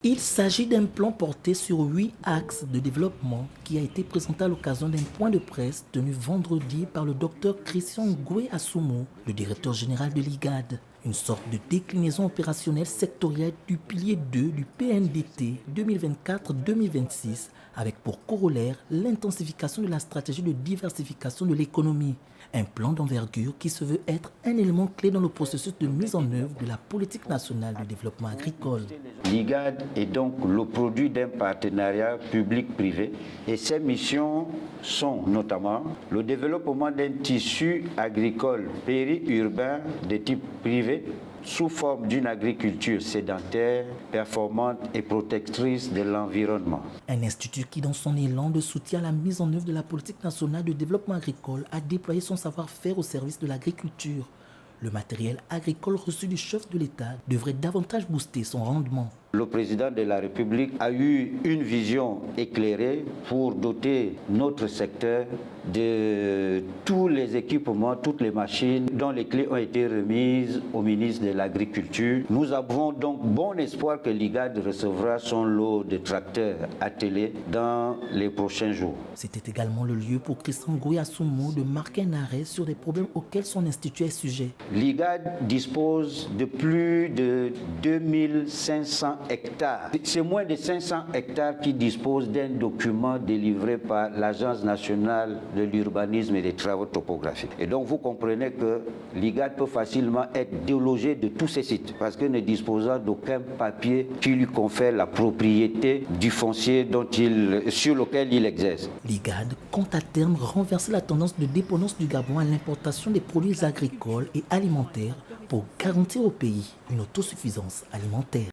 Il s'agit d'un plan porté sur 8 axes de développement qui a été présenté à l'occasion d'un point de presse tenu vendredi par le Dr Christian Ngoué Assoumo, le directeur général de l'IGAD. Une sorte de déclinaison opérationnelle sectorielle du pilier 2 du PNDT 2024-2026 avec pour corollaire l'intensification de la stratégie de diversification de l'économie. Un plan d'envergure qui se veut être un élément clé dans le processus de mise en œuvre de la politique nationale de développement agricole. L'IGAD est donc le produit d'un partenariat public-privé et ses missions sont notamment le développement d'un tissu agricole périurbain de type privé sous forme d'une agriculture sédentaire, performante et protectrice de l'environnement. Un institut qui, dans son élan de soutien à la mise en œuvre de la politique nationale de développement agricole, a déployé son savoir-faire au service de l'agriculture. Le matériel agricole reçu du chef de l'État devrait davantage booster son rendement. Le président de la République a eu une vision éclairée pour doter notre secteur de tous les équipements, toutes les machines dont les clés ont été remises au ministre de l'Agriculture. Nous avons donc bon espoir que l'IGAD recevra son lot de tracteurs attelés dans les prochains jours. C'était également le lieu pour Christian Ngoué Assoumo de marquer un arrêt sur les problèmes auxquels son institut est sujet. L'IGAD dispose de plus de 2500 hectares. C'est moins de 500 hectares qui disposent d'un document délivré par l'Agence nationale de l'urbanisme et des travaux topographiques. Et donc vous comprenez que l'IGAD peut facilement être délogé de tous ces sites parce que ne disposant d'aucun papier qui lui confère la propriété du foncier sur lequel il exerce. L'IGAD compte à terme renverser la tendance de dépendance du Gabon à l'importation des produits agricoles et alimentaires pour garantir au pays une autosuffisance alimentaire.